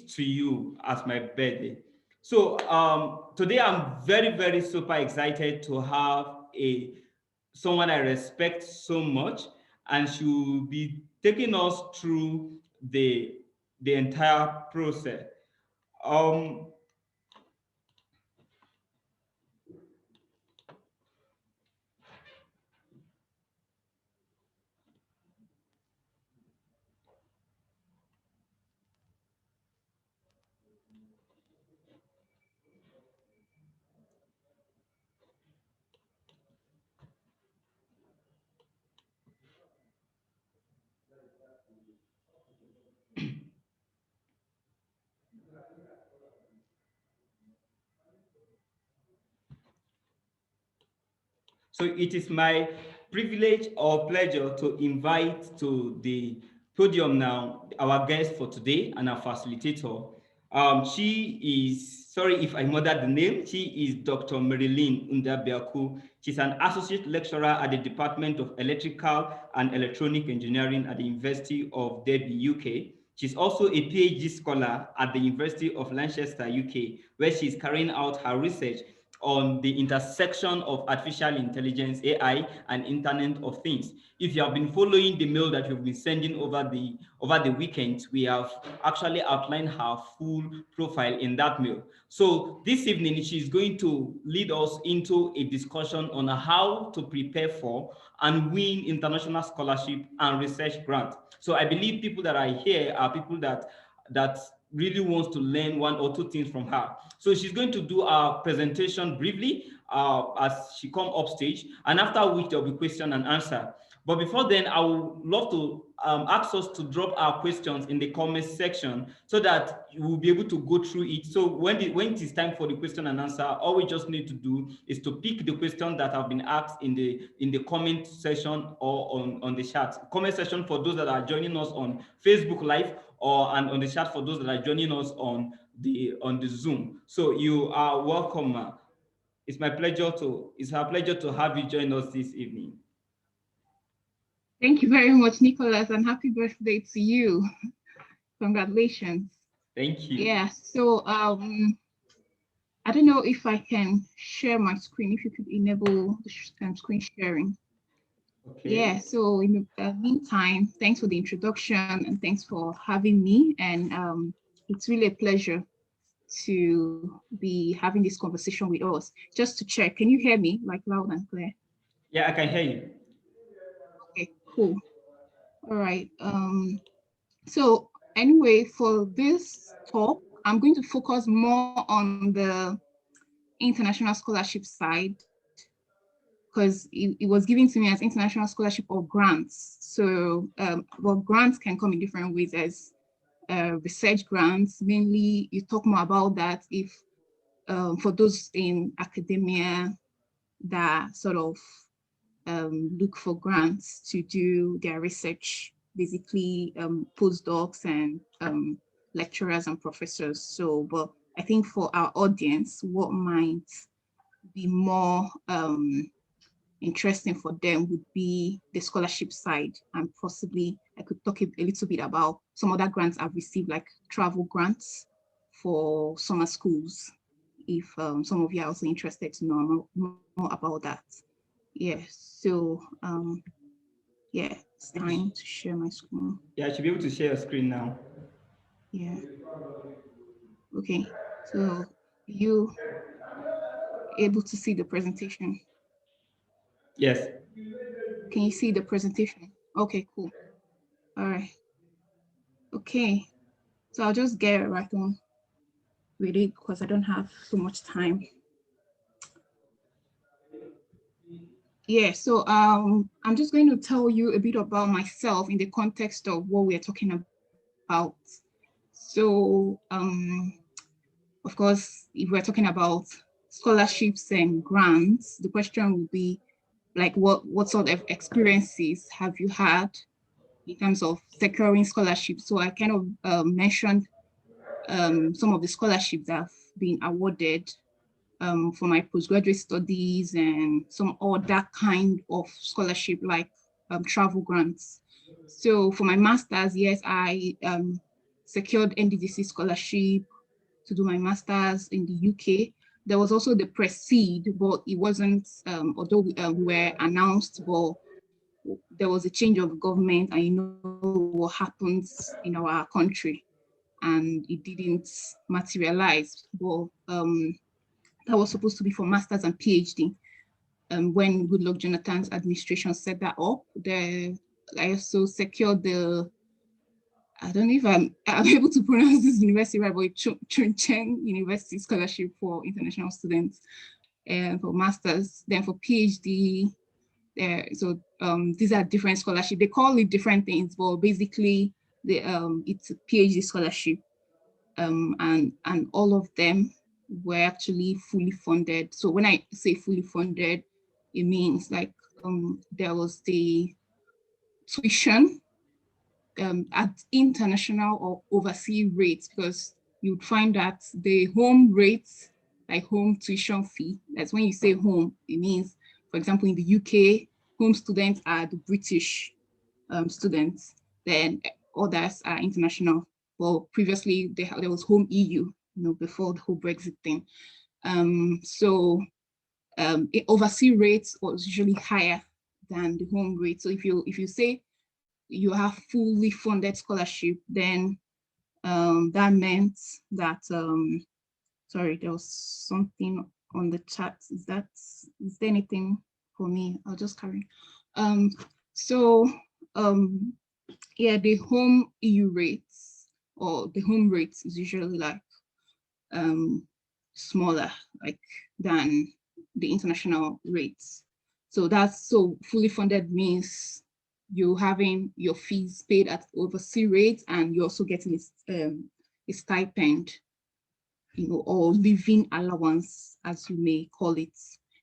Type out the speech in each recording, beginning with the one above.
to you as my birthday. So today I'm very, very super excited to have a someone I respect so much, and she will be taking us through the entire process. Um, So it is my privilege or pleasure to invite to the podium now our guest for today and our facilitator. She is, sorry if I murdered the name, she is Dr. Maryleen Undabiaku. She's an associate lecturer at the Department of Electrical and Electronic Engineering at the University of Derby, UK. She's also a PhD scholar at the University of Lancaster, UK, where she's carrying out her research on the intersection of artificial intelligence, AI, and Internet of Things. If you have been following the mail that we've been sending over the weekend, we have actually outlined her full profile in that mail. So this evening, she's going to lead us into a discussion on how to prepare for and win international scholarship and research grant. So I believe people that are here are people that really wants to learn one or two things from her. So she's going to do our presentation briefly as she come up stage, and after which there'll be question and answer. But before then, I would love to ask us to drop our questions in the comment section so that we'll be able to go through it. So when it is time for the question and answer, all we just need to do is to pick the questions that have been asked in the comment section or on the chat. Comment section for those that are joining us on Facebook Live, or and on the chat for those that are joining us on the Zoom. So you are welcome. It's our pleasure to have you join us this evening. Thank you very much, Nicholas, and happy birthday to you. Congratulations. Thank you. Yeah, so I don't know if I can share my screen, if you could enable the screen sharing. Okay. Yeah, so in the meantime, thanks for the introduction and thanks for having me. And it's really a pleasure to be having this conversation with us. Just to check, can you hear me like loud and clear? Yeah, I can hear you. Okay, cool. All right. So anyway, for this talk, I'm going to focus more on the international scholarship side because it was given to me as international scholarship or grants. So, well, grants can come in different ways as research grants. Mainly, you talk more about that if for those in academia that sort of look for grants to do their research, basically postdocs and lecturers and professors. So, but I think for our audience, what might be more interesting for them would be the scholarship side, and possibly I could talk a little bit about some other grants I've received, like travel grants for summer schools, if some of you are also interested to know more about that. Yeah, so yeah, it's time to share my screen. Yeah, I should be able to share your screen now. Yeah. Okay, so you able to see the presentation? Yes. Can you see the presentation? Okay, cool. All right. Okay, so I'll just get right on with it because I don't have so much time. Yeah, so I'm just going to tell you a bit about myself in the context of what we're talking about. So, of course, if we're talking about scholarships and grants, the question would be like, what sort of experiences have you had in terms of securing scholarships? So I kind of mentioned some of the scholarships that have been awarded for my postgraduate studies and some other kind of scholarship like travel grants. So for my master's, yes, I secured NDDC scholarship to do my master's in the UK. There was also the Prestige, but it wasn't, although we were announced, but there was a change of government, and you know what happens in our country, and it didn't materialize. But that was supposed to be for master's and PhD. When Goodluck Jonathan's administration set that up, I also secured the, I don't know if I'm able to pronounce this university right, but Chungcheong University Scholarship for international students, and for masters. Then for PhD, so these are different scholarships. They call it different things, but basically, it's a PhD scholarship, and all of them were actually fully funded. So when I say fully funded, it means like there was the tuition at international or overseas rates, because you'd find that the home rates, like home tuition fee, that's when you say home, it means, for example, in the UK, home students are the British students, then others are international. Well, previously there was home EU, before the whole Brexit thing. Overseas rates was usually higher than the home rate. So if you say you have fully funded scholarship, then that meant that, sorry, there was something on the chat. Is there anything for me? I'll just carry. Yeah, the home EU rates, or the home rates, is usually like smaller, like, than the international rates. So fully funded means you're having your fees paid at overseas rates, and you're also getting a stipend, or living allowance, as you may call it.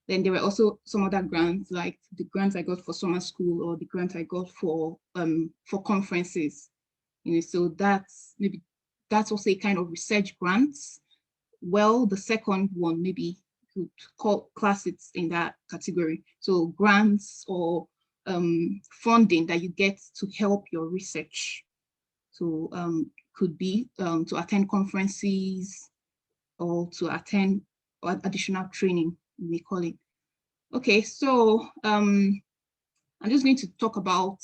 Then there were also some other grants, like the grants I got for summer school, or the grant I got for conferences. So that's also a kind of research grants. Well, the second one, maybe could class it in that category. So grants or funding that you get to help your research. So could be to attend conferences, or to attend additional training, you may call it. Okay, so I'm just going to talk about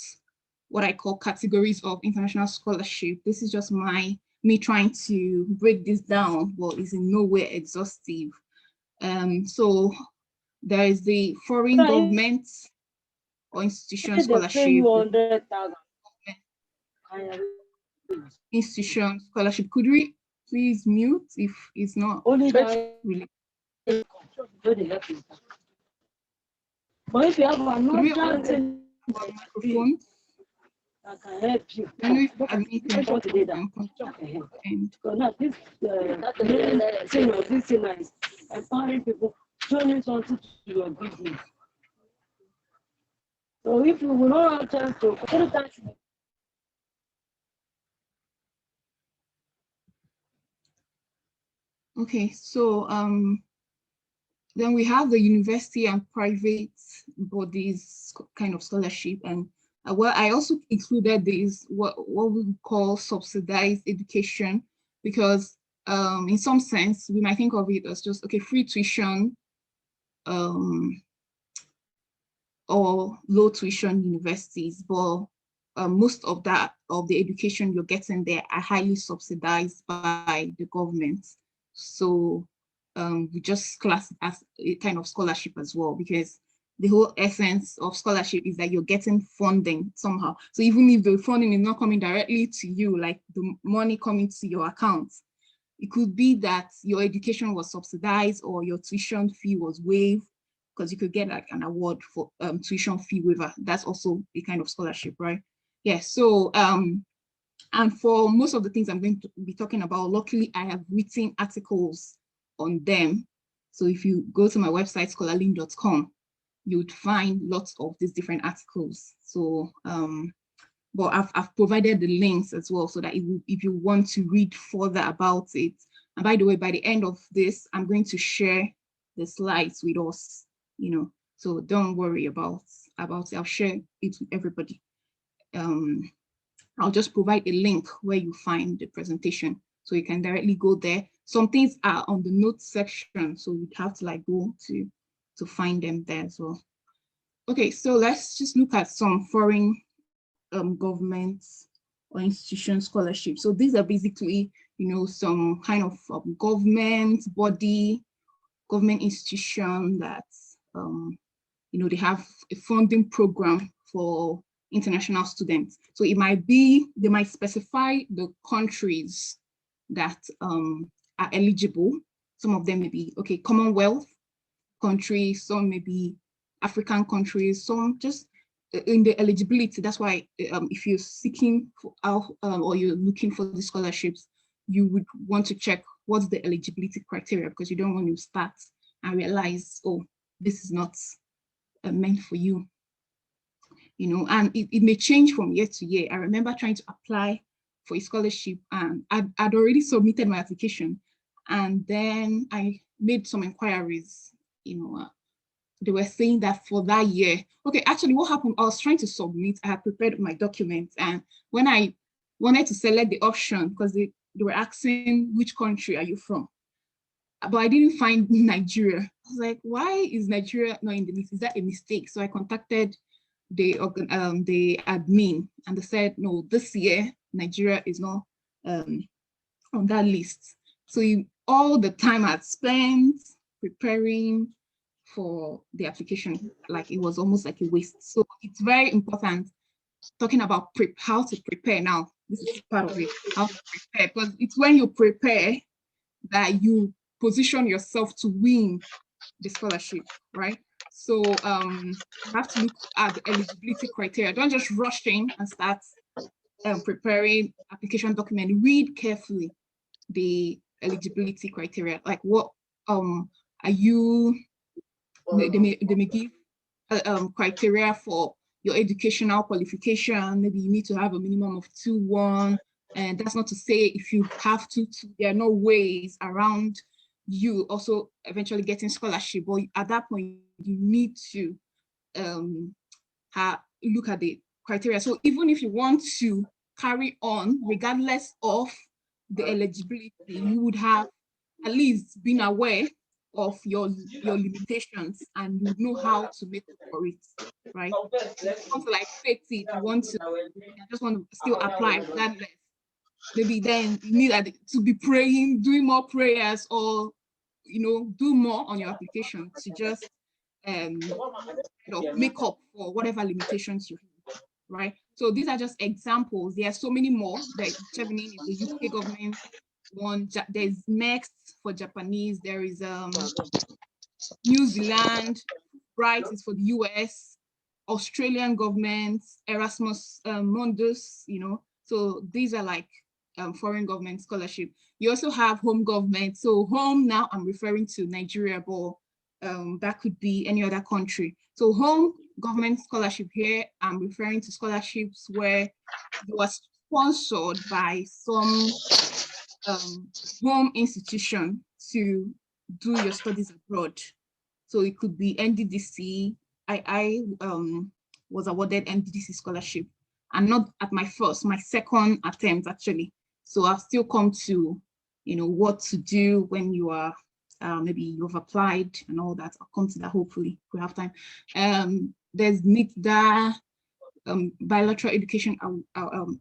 what I call categories of international scholarship. This is just me trying to break this down, but it's in no way exhaustive. So there is the foreign government or institution scholarship. Institution scholarship. Could we please mute if it's not really? But if you have another microphone, I can help you. I know if you have anything to do that. So now this thing is empowering people, turning something to your business. So if you will not have chance to, okay, so then we have the university and private bodies kind of scholarship, and well, I also included this what we call subsidized education, because in some sense we might think of it as just free tuition or low tuition universities, but most of the education you're getting there are highly subsidized by the government. So we just class it as a kind of scholarship as well, because the whole essence of scholarship is that you're getting funding somehow. So even if the funding is not coming directly to you, like the money coming to your account, it could be that your education was subsidized or your tuition fee was waived, because you could get like an award for tuition fee waiver. That's also a kind of scholarship, right? Yeah, so and for most of the things I'm going to be talking about, luckily I have written articles on them. So if you go to my website, scholarling.com, you would find lots of these different articles. So, but I've provided the links as well, so that if you want to read further about it. And by the way, by the end of this, I'm going to share the slides with us, so don't worry about it. I'll share it with everybody. I'll just provide a link where you find the presentation, so you can directly go there. Some things are on the notes section, so you'd have to like go to find them there as well. Okay, so let's just look at some foreign governments or institution scholarships. So these are basically, some kind of government body, government institution that, they have a funding program for international students. So it might be, they might specify the countries that are eligible. Some of them may be, okay, Commonwealth countries, some may be African countries, some just in the eligibility. That's why if you're seeking for or you're looking for the scholarships, you would want to check what's the eligibility criteria, because you don't want to start and realize, oh, this is not meant for you. And it may change from year to year. I remember trying to apply for a scholarship, and I'd already submitted my application, and then I made some inquiries. They were saying that for that year, okay, actually what happened, I was trying to submit, I had prepared my documents, and when I wanted to select the option, because they were asking, which country are you from? But I didn't find Nigeria. I was like, why is Nigeria not in the list? Is that a mistake? So I contacted the admin, and they said, no, this year, Nigeria is not on that list. So all the time I'd spent preparing for the application, like it was almost like a waste. So it's very important, talking about how to prepare now. This is part of it, how to prepare, because it's when you prepare that you position yourself to win the scholarship, right? So you have to look at the eligibility criteria. Don't just rush in and start preparing application document. Read carefully the eligibility criteria, like what are you, they may give criteria for your educational qualification. Maybe you need to have a minimum of 2-1, and that's not to say if you have to, there are no ways around you also eventually getting scholarship, but at that point you need to look at the criteria. So even if you want to carry on regardless of the eligibility, you would have at least been aware of your limitations, and you know how to make up for it, right? If you want to like fake it, you just want to still apply regardless. Maybe then you need to be praying, doing more prayers, or do more on your application to just make up for whatever limitations you have, right? So these are just examples. There are so many more. Like Chevening is the UK government one. There's Next for Japanese. There is New Zealand. Bright is for the US. Australian government, Erasmus Mundus. So these are like foreign government scholarship. You also have home government. So home, now I'm referring to Nigeria, but that could be any other country. So home government scholarship here, I'm referring to scholarships where you are sponsored by some home institution to do your studies abroad. So it could be NDDC. I was awarded NDDC scholarship, and not at my first, my second attempt actually. So I've still come to, what to do when you are, maybe you've applied and all that. I'll come to that hopefully if we have time. There's NITDA, bilateral education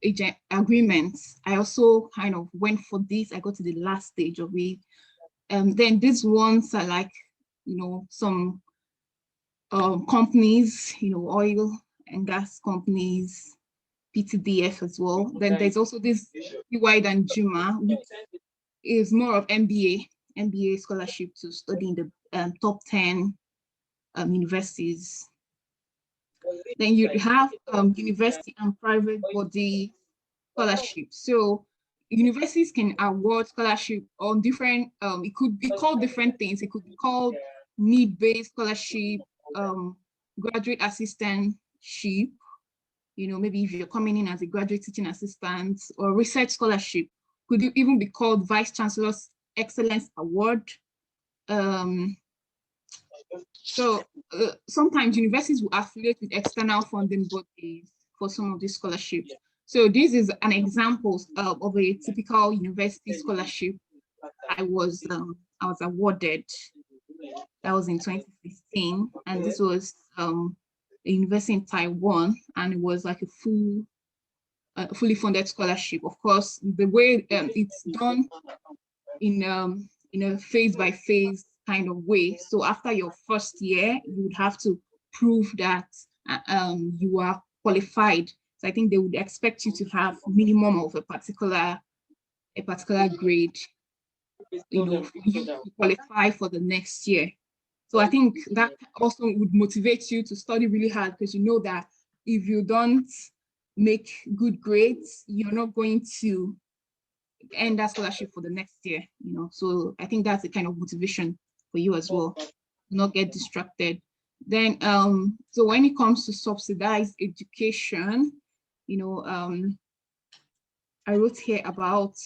agent agreements. I also kind of went for this. I got to the last stage of it. Then these ones are like, some companies, oil and gas companies, PTDF as well. Then there's also this EY and Juma, which is more of MBA scholarship to study in the top 10 universities. Then you have university and private body scholarships. So universities can award scholarship on different, it could be called different things. It could be called need-based scholarship, graduate assistantship, maybe if you're coming in as a graduate teaching assistant, or research scholarship, could even be called Vice Chancellor's Excellence Award. So sometimes universities will affiliate with external funding bodies for some of these scholarships. So this is an example of a typical university scholarship I was awarded. That was in 2016, and this was a university in Taiwan, and it was like a fully funded scholarship. Of course, the way it's done in a phase by phase kind of way. So after your first year, you would have to prove that you are qualified. So I think they would expect you to have minimum of a particular grade, for you to qualify for the next year. So I think that also would motivate you to study really hard, because you know that if you don't make good grades, you're not going to end that scholarship for the next year, So I think that's a kind of motivation for you as well, not get distracted. Then, so when it comes to subsidized education, I wrote here about,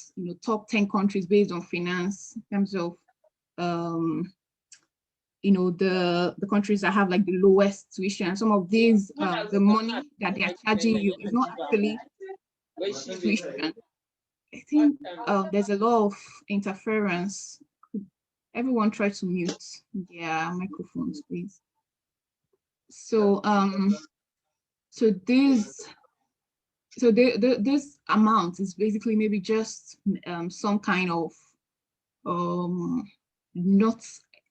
top 10 countries based on finance in terms of, the countries that have like the lowest tuition. Some of these, the money that they are charging you is not actually tuition. I think there's a lot of interference. Everyone try to mute their microphones, please. So this amount is basically maybe just some kind of not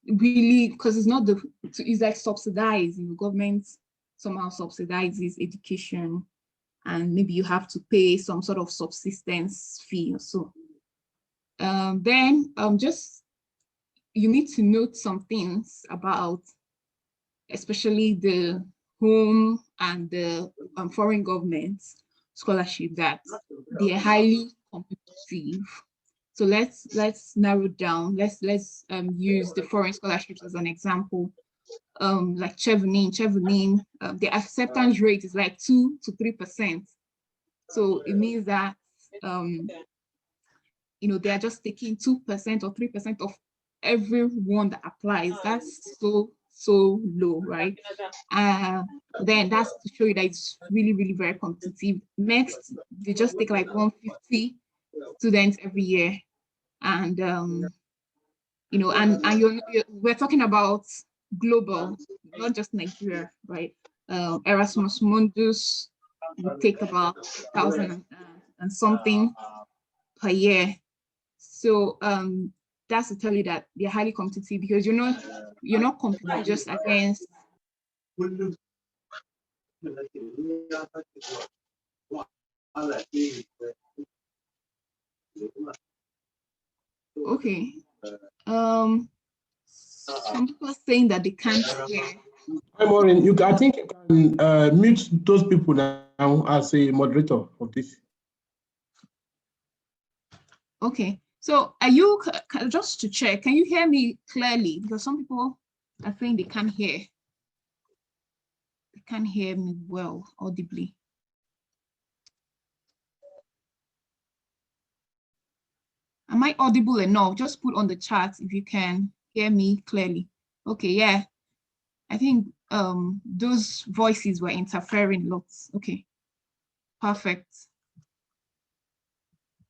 really, because it's not it's like subsidized. Government somehow subsidizes education, and maybe you have to pay some sort of subsistence fee or so. Then just you need to note some things about, especially the home and the foreign governments scholarship, that they are highly competitive. So let's narrow down. Let's use the foreign scholarships as an example. Like Chevening, the acceptance rate is like 2 to 3%. So it means that they are just taking 2% or 3% of everyone that applies. That's so low, right? Then that's to show you that it's really, really very competitive. Next, they just take like 150 students every year, and we're talking about global, not just Nigeria, right? Erasmus Mundus would take about 1,000 and something per year. So that's to tell you that they're highly competitive, because you're not competing just against. Okay. Some people are saying that they can't hear. Hi, Maureen. I think you can mute those people now as a moderator of this. Okay. So are you, just to check, can you hear me clearly? Because some people are saying they can't hear. They can't hear me well, audibly. Am I audible enough? Just put on the chat if you can hear me clearly. Okay, yeah. I think those voices were interfering lots. Okay, perfect.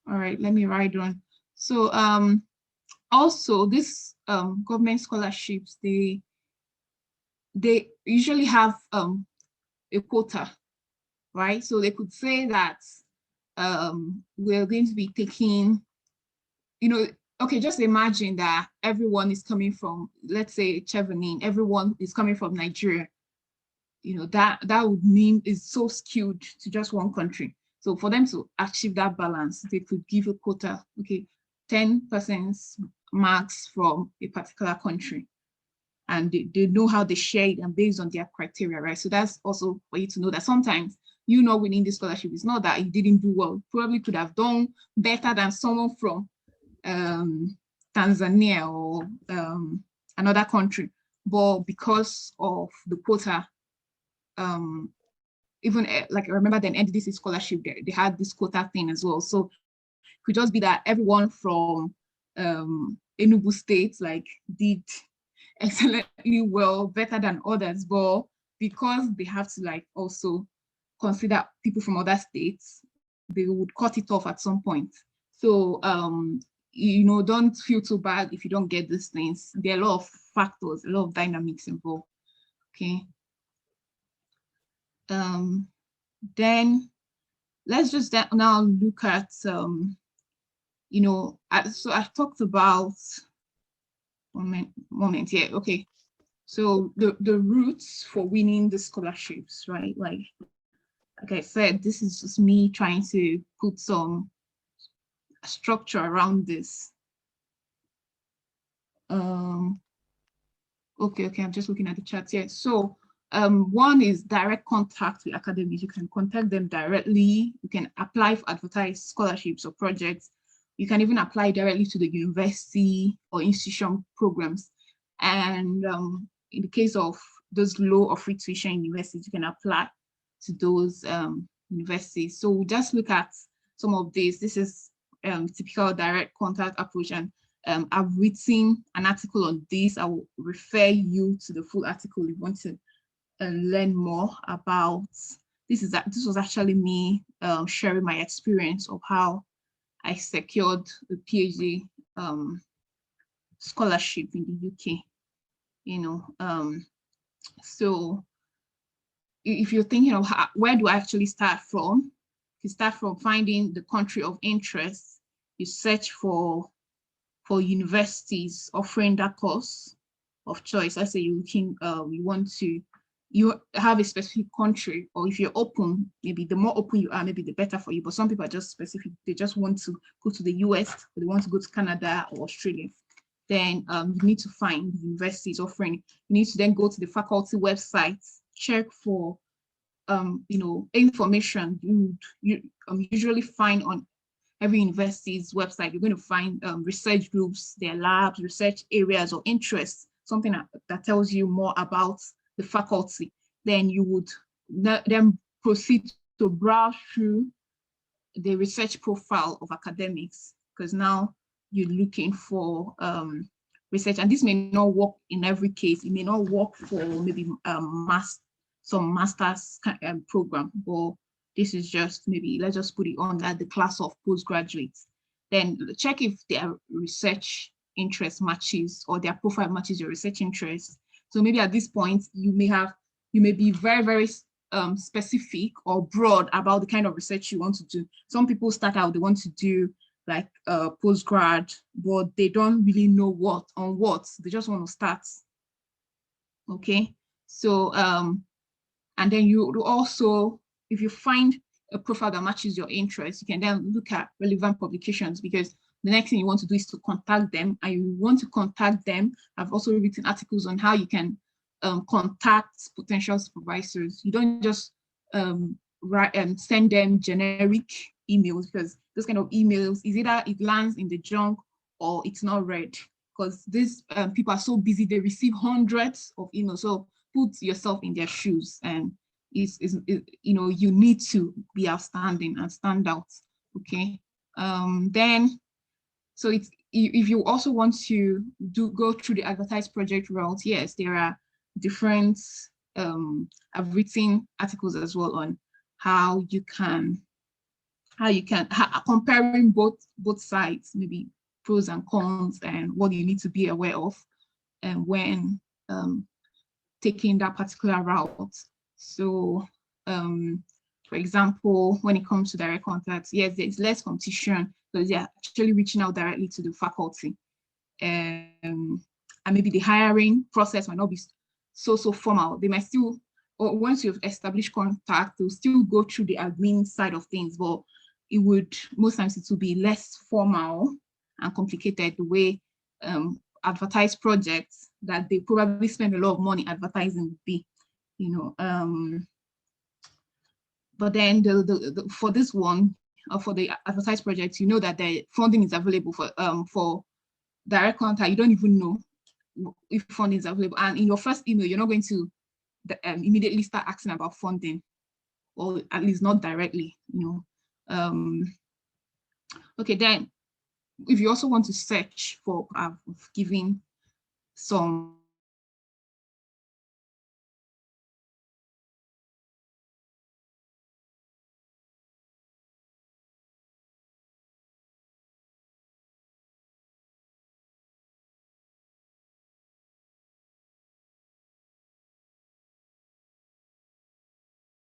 All right, let me write on. So also this government scholarships, they usually have a quota, right? So they could say that we're going to be taking, okay, just imagine that everyone is coming from, let's say, Chevening, everyone is coming from Nigeria. That would mean it's so skewed to just one country. So for them to achieve that balance, they could give a quota, okay, 10% marks from a particular country. And they know how they share it and based on their criteria, right? So that's also for you to know that sometimes winning this scholarship is not that you didn't do well. You probably could have done better than someone from Tanzania or another country, but because of the quota, even like I remember the NDDC scholarship, they had this quota thing as well. So it could just be that everyone from Enugu State like did excellently well, better than others, but because they have to like also consider people from other states, they would cut it off at some point. So you know, don't feel too bad if you don't get these things. There are a lot of factors, a lot of dynamics involved. Okay. Then let's just now look at you know, so I've talked about moment here. Okay. So the routes for winning the scholarships, right? Like I said, this is just me trying to put some structure around this. Okay, I'm just looking at the chat here. So one is direct contact with academies. You can contact them directly. You can apply for advertised scholarships or projects. You can even apply directly to the university or institution programs. And in the case of those low or free tuition universities, you can apply to those universities. So we'll just look at some of these. This is typical direct contact approach, and I've written an article on this. I will refer you to the full article if you want to learn more about this. This was actually me sharing my experience of how I secured the PhD scholarship in the UK. You know, so if you're thinking of where do I actually start from, you start from finding the country of interest. You search for universities offering that course of choice. Let's say you have a specific country, or if you're open, maybe the more open you are, maybe the better for you. But some people are just specific. They just want to go to the US, or they want to go to Canada or Australia. Then you need to find the universities offering. You need to then go to the faculty websites, check for you know, information you usually find on every university's website. You're going to find research groups, their labs, research areas or interests, something that tells you more about the faculty. Then you would then proceed to browse through the research profile of academics, because now you're looking for research, and this may not work in every case. It may not work for maybe some master's program, but this is just maybe, let's just put it on at the class of postgraduates. Then check if their research interest matches, or their profile matches your research interest. So maybe at this point, you may be very, very specific or broad about the kind of research you want to do. Some people start out, they want to do like postgrad, but they don't really know what, they just want to start. Okay, so and then you also, if you find a profile that matches your interest, you can then look at relevant publications, because the next thing you want to do is to contact them, and you want to contact them. I've also written articles on how you can contact potential supervisors. You don't just write and send them generic emails, because those kind of emails is either it lands in the junk or it's not read, because these people are so busy, they receive hundreds of emails. So put yourself in their shoes, and you know, you need to be outstanding and stand out. Okay. Then, so it's, if you also want to go through the advertised project route, yes, there are different, I've written articles as well on how you can comparing both sides, maybe pros and cons, and what you need to be aware of, and when taking that particular route. So for example, when it comes to direct contacts, yes, there's less competition because they're actually reaching out directly to the faculty. And maybe the hiring process might not be so formal. They might still, or once you've established contact, they'll still go through the admin side of things, but it would, most times it will be less formal and complicated, the way advertised projects that they probably spend a lot of money advertising would be, you know. But then for this one, for the advertised projects, you know that the funding is available for direct contact. You don't even know if funding is available, and in your first email, you're not going to immediately start asking about funding, or at least not directly, you know. Okay, then if you also want to search for, I've given some